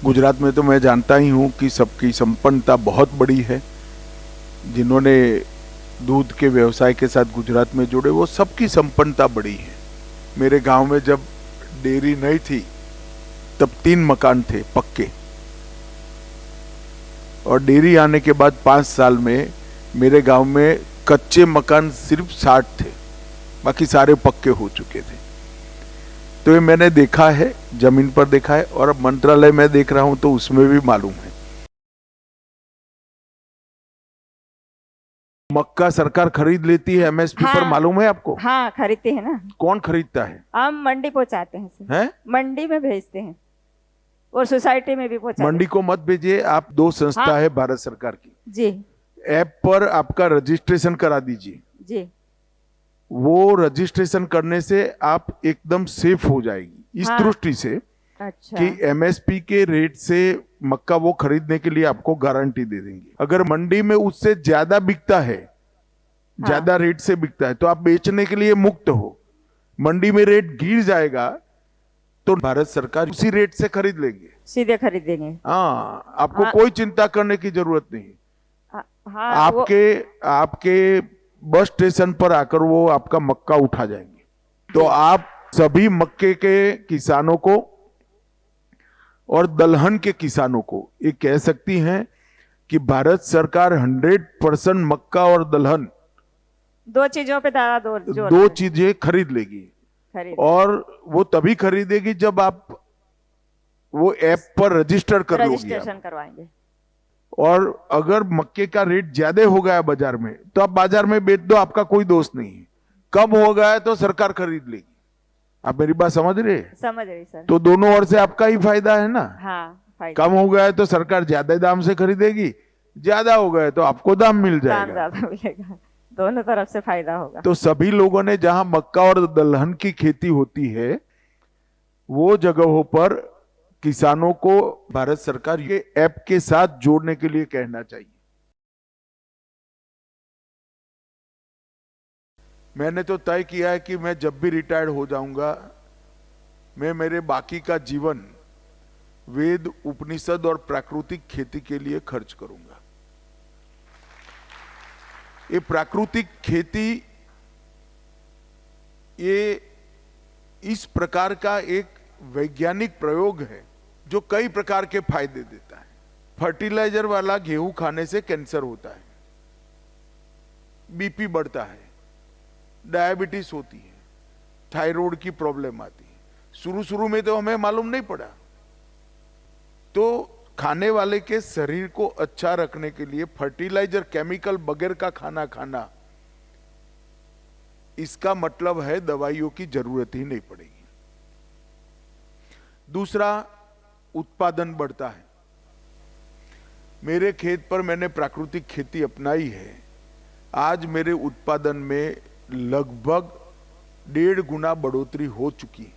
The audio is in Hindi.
गुजरात में तो मैं जानता ही हूँ कि सबकी संपन्नता बहुत बड़ी है। जिन्होंने दूध के व्यवसाय के साथ गुजरात में जुड़े वो सबकी संपन्नता बड़ी है। मेरे गांव में जब डेयरी नहीं थी तब 3 मकान थे पक्के, और डेयरी आने के बाद 5 साल में मेरे गांव में कच्चे मकान सिर्फ 60 थे, बाकी सारे पक्के हो चुके थे। तो ये मैंने देखा है, जमीन पर देखा है, और अब मंत्रालय में देख रहा हूं तो उसमें भी मालूम है। मक्का सरकार खरीद लेती है एमएसपी पर, मालूम है आपको? हाँ, खरीदते हैं ना। कौन खरीदता है? हम मंडी पहुंचाते हैं सर। हैं? मंडी में भेजते हैं और सोसाइटी में भी पहुंचाते हैं। मंडी को मत भेजिए आप, 2 संस्था हाँ। है भारत सरकार की जी। ऐप पर आपका रजिस्ट्रेशन करा दीजिए। जी। वो रजिस्ट्रेशन करने से आप एकदम सेफ हो जाएगी इस दृष्टि से। अच्छा। कि एमएसपी के रेट से मक्का वो खरीदने के लिए आपको गारंटी दे देंगे। अगर मंडी में उससे ज्यादा बिकता है, ज्यादा रेट से बिकता है, तो आप बेचने के लिए मुक्त हो। मंडी में रेट गिर जाएगा तो भारत सरकार उसी रेट से खरीद लेंगे, सीधे खरीदेंगे। हाँ, आपको कोई चिंता करने की जरूरत नहीं। आपके बस स्टेशन पर आकर वो आपका मक्का उठा जाएंगे। तो आप सभी मक्के के किसानों को और दलहन के किसानों को ये कह सकती हैं कि भारत सरकार 100% मक्का और दलहन, 2 चीजों पे दो चीजें खरीद लेगी। और वो तभी खरीदेगी जब आप वो ऐप पर रजिस्ट्रेशन करवाएंगे। और अगर मक्के का रेट ज्यादा हो गया बाजार में तो आप बाजार में बेच दो, आपका कोई दोष नहीं है। कम हो गया है तो सरकार खरीद लेगी। आप मेरी बात समझ रहे? समझ रही सर। तो दोनों ओर से आपका ही फायदा है ना। हाँ, फायदा। कम हो गया है तो सरकार ज्यादा दाम से खरीदेगी, ज्यादा हो गया तो आपको दाम मिल जाएगा। ज्यादा मिलेगा, दोनों तरफ से फायदा होगा। तो सभी लोगों ने जहां मक्का और दलहन की खेती होती है वो जगहों पर किसानों को भारत सरकार ये ऐप के साथ जोड़ने के लिए कहना चाहिए। मैंने तो तय किया है कि मैं जब भी रिटायर्ड हो जाऊंगा, मैं मेरे बाकी का जीवन वेद, उपनिषद और प्राकृतिक खेती के लिए खर्च करूंगा। ये प्राकृतिक खेती ये इस प्रकार का एक वैज्ञानिक प्रयोग है जो कई प्रकार के फायदे देता है। फर्टिलाइजर वाला गेहूं खाने से कैंसर होता है, बीपी बढ़ता है, डायबिटीज होती है, थायराइड की प्रॉब्लम आती है। शुरू में तो हमें मालूम नहीं पड़ा। तो खाने वाले के शरीर को अच्छा रखने के लिए फर्टिलाइजर, केमिकल बगैर का खाना खाना, इसका मतलब है दवाइयों की जरूरत ही नहीं पड़ेगी। दूसरा, उत्पादन बढ़ता है। मेरे खेत पर मैंने प्राकृतिक खेती अपनाई है। आज मेरे उत्पादन में लगभग 1.5 गुना बढ़ोतरी हो चुकी है।